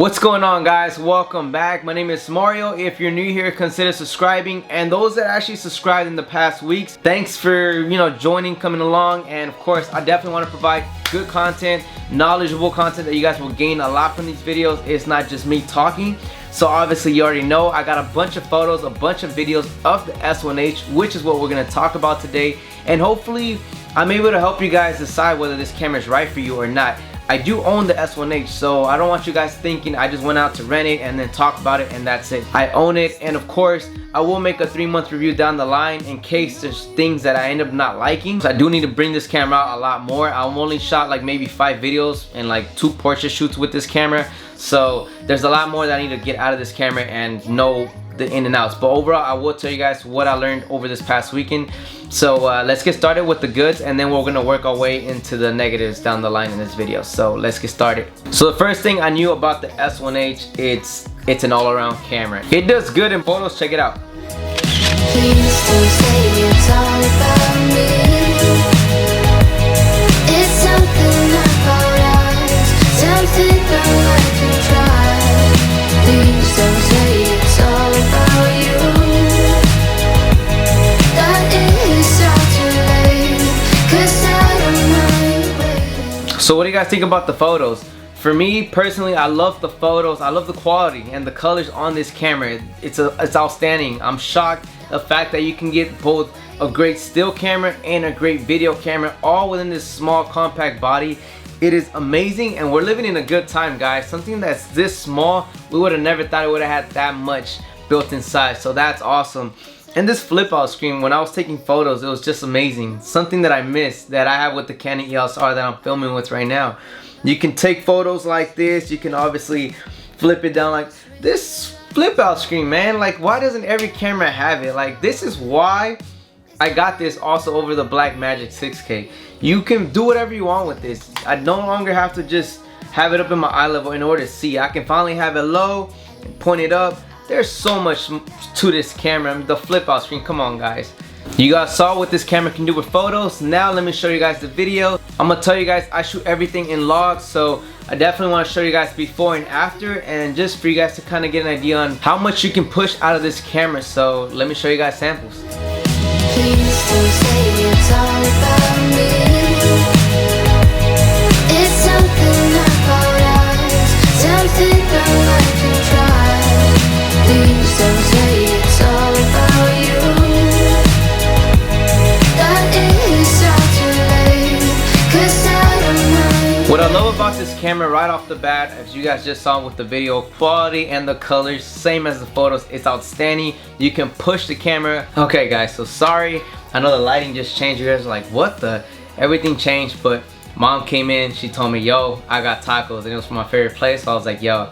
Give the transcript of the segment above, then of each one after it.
What's going on, guys? Welcome back. My name is Mario. If you're new here, consider subscribing, and those that actually subscribed in the past weeks, thanks for joining, coming along. And of course, I definitely want to provide good content, knowledgeable content that you guys will gain a lot from these videos. It's not just me talking. So obviously you already know I got a bunch of photos, a bunch of videos of the S1H, which is what we're going to talk about today. And hopefully I'm able to help you guys decide whether this camera is right for you or not. I do own the S1H, so I don't want you guys thinking I just went out to rent it and then talk about it and that's it. I own it, and of course I will make a 3-month review down the line in case there's things that I end up not liking. So I do need to bring this camera out a lot more. I've only shot like maybe 5 videos and like 2 portrait shoots with this camera, so there's a lot more that I need to get out of this camera and know the in and outs. But overall, I will tell you guys what I learned over this past weekend. So let's get started with the goods, and then we're gonna work our way into the negatives down the line in this video. So let's get started. So the first thing I knew about the S1H, it's an all-around camera. It does good in photos. Check it out. Please don't say it's all about me. It's something about us, something that I can try. Please don't say it's all about you. So what do you guys think about the photos? For me personally, I love the photos. I love the quality and the colors on this camera. It's outstanding. I'm shocked the fact that you can get both a great still camera and a great video camera all within this small compact body. It is amazing, and we're living in a good time, guys. Something that's this small, we would have never thought it would have had that much built inside. So that's awesome. And this flip out screen, when I was taking photos, it was just amazing. Something that I missed that I have with the Canon EOS R that I'm filming with right now. You can take photos like this. You can obviously flip it down like this. Flip out screen, man. Like, why doesn't every camera have it? Like, this is why I got this also over the Blackmagic 6K. You can do whatever you want with this. I no longer have to just have it up in my eye level in order to see. I can finally have it low and point it up. There's so much to this camera. I mean, the flip out screen, come on, guys. You guys saw what this camera can do with photos. Now let me show you guys the video. I'm gonna tell you guys I shoot everything in log, so I definitely want to show you guys before and after, and just for you guys to kind of get an idea on how much you can push out of this camera. So let me show you guys samples. Please don't say it's all about me. It's something about us, something that I can try. Please don't say it's all about you. That is all too late, 'cause I don't mind. What I love about this camera right off the bat, as you guys just saw with the video, quality and the colors, same as the photos, it's outstanding. You can push the camera. Okay guys, so sorry, I know the lighting just changed. You guys are like, what the? Everything changed, but mom came in, she told me, yo, I got tacos, and it was from my favorite place. So I was like, yo,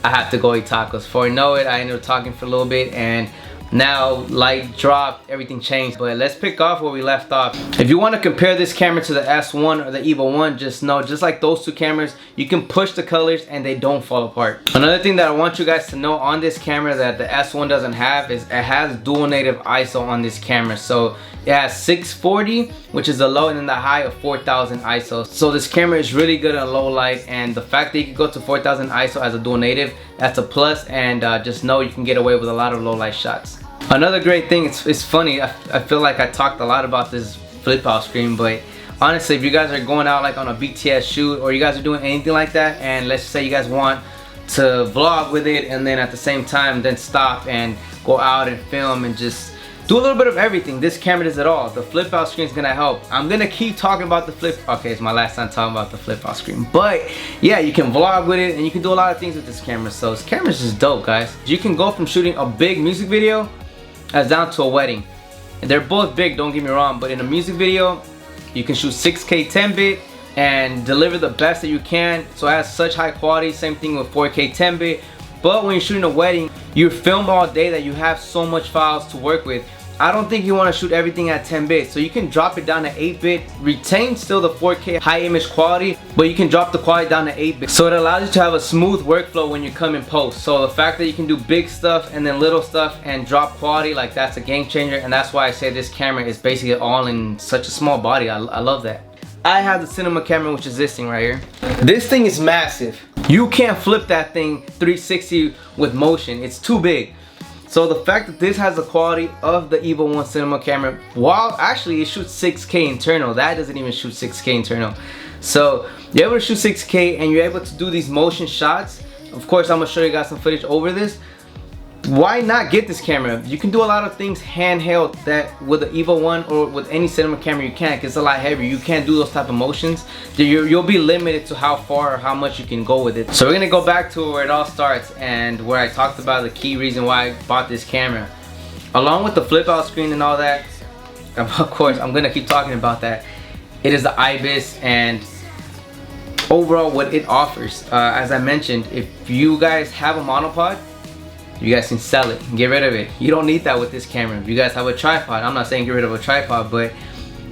I have to go eat tacos. Before I know it, I ended up talking for a little bit, and now light dropped, everything changed. But let's pick off where we left off. If you want to compare this camera to the S1 or the EVO 1, just know, just like those two cameras, you can push the colors and they don't fall apart. Another thing that I want you guys to know on this camera that the S1 doesn't have is it has dual native ISO on this camera. So it has 640, which is the low, and then the high of 4000 ISO. So this camera is really good in low light, and the fact that you can go to 4000 ISO as a dual native, that's a plus. And just know you can get away with a lot of low light shots. Another great thing, it's funny, I feel like I talked a lot about this flip out screen, but honestly, if you guys are going out like on a BTS shoot, or you guys are doing anything like that, and let's say you guys want to vlog with it, and then at the same time then stop and go out and film and just do a little bit of everything, this camera does it all. The flip out screen is gonna help. I'm gonna keep talking about the flip. Okay, it's my last time talking about the flip out screen, but yeah, you can vlog with it and you can do a lot of things with this camera. So this camera is just dope, guys. You can go from shooting a big music video as down to a wedding, and they're both big, don't get me wrong, but in a music video you can shoot 6K 10-bit and deliver the best that you can. So it has such high quality. Same thing with 4K 10-bit. But when you're shooting a wedding, you film all day that you have so much files to work with. I don't think you want to shoot everything at 10-bit, so you can drop it down to 8-bit, retain still the 4K high image quality, but you can drop the quality down to 8-bit. So it allows you to have a smooth workflow when you come in post. So the fact that you can do big stuff and then little stuff and drop quality, like, that's a game changer, and that's why I say this camera is basically all in such a small body. I love that. I have the cinema camera, which is this thing right here. This thing is massive. You can't flip that thing 360 with motion. It's too big. So the fact that this has the quality of the EVO 1 cinema camera, while actually it shoots 6K internal, that doesn't even shoot 6K internal. So you're able to shoot 6K and you're able to do these motion shots. Of course, I'm gonna show you guys some footage over this. Why not get this camera? You can do a lot of things handheld that with the EVO 1 or with any cinema camera you can't, because it's a lot heavier. You can't do those type of motions. You'll be limited to how far or how much you can go with it. So we're gonna go back to where it all starts and where I talked about the key reason why I bought this camera. Along with the flip out screen and all that, of course I'm gonna keep talking about that. It is the IBIS and overall what it offers. As I mentioned, if you guys have a monopod, you guys can sell it and get rid of it. You don't need that with this camera. If you guys have a tripod, I'm not saying get rid of a tripod, but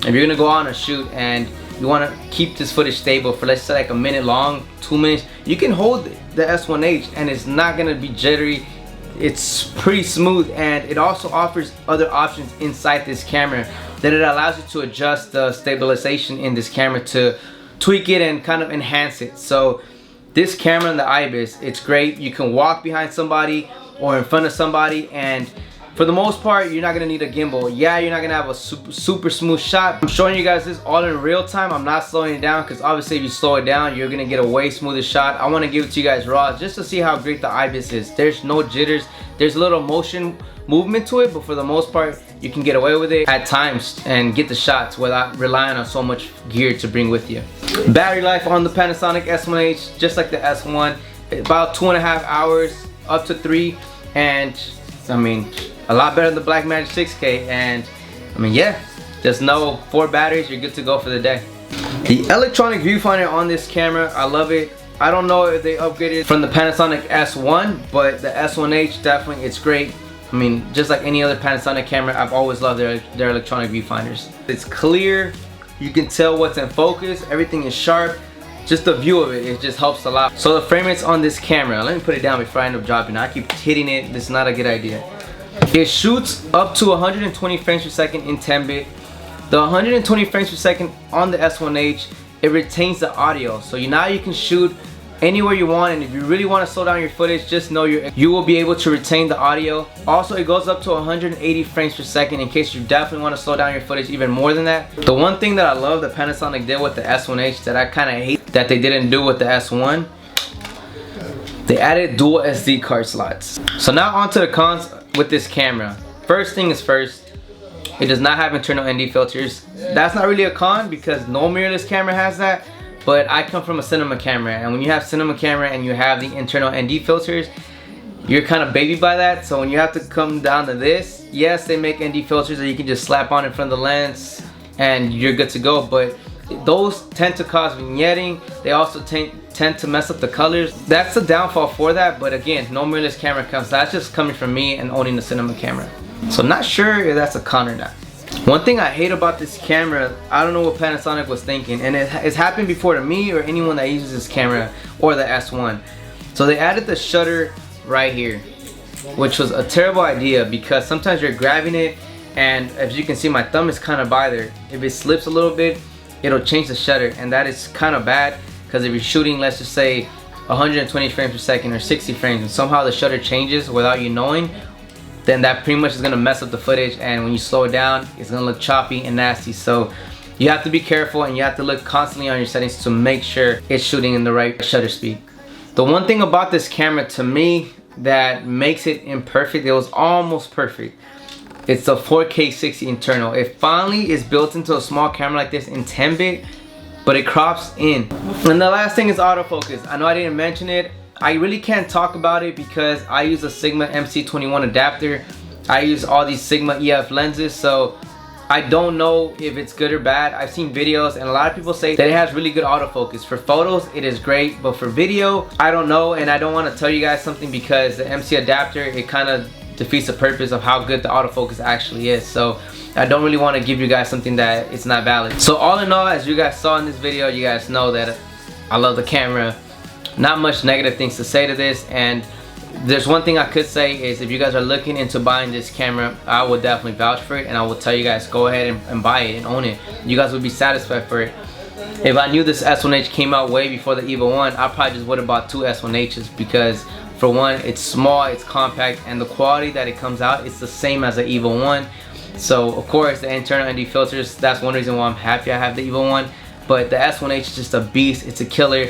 if you're gonna go on a shoot and you wanna keep this footage stable for, let's say, like a minute long, 2 minutes, you can hold the S1H and it's not gonna be jittery. It's pretty smooth, and it also offers other options inside this camera that it allows you to adjust the stabilization in this camera to tweak it and kind of enhance it. So this camera and the IBIS, it's great. You can walk behind somebody or in front of somebody, and for the most part you're not gonna need a gimbal. Yeah, you're not gonna have a super smooth shot. I'm showing you guys this all in real time. I'm not slowing it down because obviously if you slow it down you're gonna get a way smoother shot. I want to give it to you guys raw just to see how great the IBIS is. There's no jitters, there's a little motion movement to it, but for the most part you can get away with it at times and get the shots without relying on so much gear to bring with you. Battery life on the Panasonic S1H, just like the S1, about 2.5 hours up to 3, and I mean a lot better than the Blackmagic 6K. And I mean, yeah, just know 4 batteries, you're good to go for the day. The electronic viewfinder on this camera, I love it. I don't know if they upgraded from the Panasonic S1, but the S1H definitely, it's great. I mean, just like any other Panasonic camera, I've always loved their electronic viewfinders. It's clear, you can tell what's in focus, everything is sharp. Just the view of it, it just helps a lot. So the frame rates on this camera, let me put it down before I end up dropping it. I keep hitting it, this is not a good idea. It shoots up to 120 frames per second in 10-bit. The 120 frames per second on the S1H, it retains the audio. So now you can shoot anywhere you want, and if you really want to slow down your footage, just know you will be able to retain the audio. Also, it goes up to 180 frames per second in case you definitely want to slow down your footage even more than that. The one thing that I love that Panasonic did with the S1H that I kind of hate that they didn't do with the S1, they added dual SD card slots. So now onto the cons with this camera. First thing is first, it does not have internal ND filters. That's not really a con because no mirrorless camera has that. But I come from a cinema camera, and when you have cinema camera and you have the internal ND filters, you're kind of babied by that. So when you have to come down to this, yes, they make ND filters that you can just slap on in front of the lens and you're good to go, but those tend to cause vignetting. They also tend to mess up the colors. That's the downfall for that, but again, no mirrorless camera comes. That's just coming from me and owning the cinema camera. So not sure if that's a con or not. One thing I hate about this camera, I don't know what Panasonic was thinking, and it's happened before to me or anyone that uses this camera or the S1. So they added the shutter right here, which was a terrible idea because sometimes you're grabbing it, and as you can see, my thumb is kind of by there. If it slips a little bit, it'll change the shutter, and that is kind of bad because if you're shooting, let's just say 120 frames per second or 60 frames, and somehow the shutter changes without you knowing, then that pretty much is gonna mess up the footage, and when you slow it down, it's gonna look choppy and nasty. So you have to be careful, and you have to look constantly on your settings to make sure it's shooting in the right shutter speed. The one thing about this camera to me that makes it imperfect, it was almost perfect, it's the 4K 60 internal. It finally is built into a small camera like this in 10-bit, but it crops in. And the last thing is autofocus. I know I didn't mention it. I really can't talk about it because I use a Sigma MC21 adapter. I use all these Sigma EF lenses, so I don't know if it's good or bad. I've seen videos and a lot of people say that it has really good autofocus. For photos, it is great, but for video, I don't know, and I don't want to tell you guys something because the MC adapter, it kind of defeats the purpose of how good the autofocus actually is. So I don't really want to give you guys something that it's not valid. So all in all, as you guys saw in this video, you guys know that I love the camera. Not much negative things to say to this, and there's one thing I could say is if you guys are looking into buying this camera, I would definitely vouch for it, and I will tell you guys go ahead and buy it and own it. You guys will be satisfied for it. If I knew this S1H came out way before the EVO 1, I probably just would have bought 2 S1Hs, because for one, it's small, it's compact, and the quality that it comes out, it's the same as the EVO 1. So of course the internal ND filters, that's one reason why I'm happy I have the EVO 1. But the S1H is just a beast, it's a killer.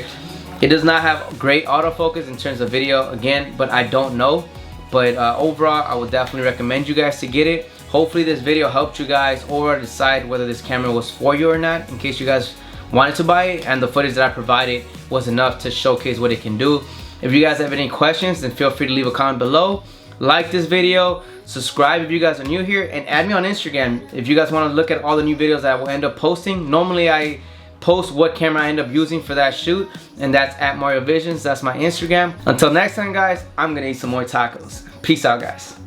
It does not have great autofocus in terms of video, again, but I don't know. But overall, I would definitely recommend you guys to get it. Hopefully this video helped you guys or decide whether this camera was for you or not, in case you guys wanted to buy it, and the footage that I provided was enough to showcase what it can do. If you guys have any questions, then feel free to leave a comment below. Like this video, subscribe if you guys are new here, and add me on Instagram if you guys want to look at all the new videos that I will end up posting. Normally I post what camera I end up using for that shoot, and that's at Mario Visions. That's my Instagram. Until next time guys, I'm gonna eat some more tacos. Peace out guys.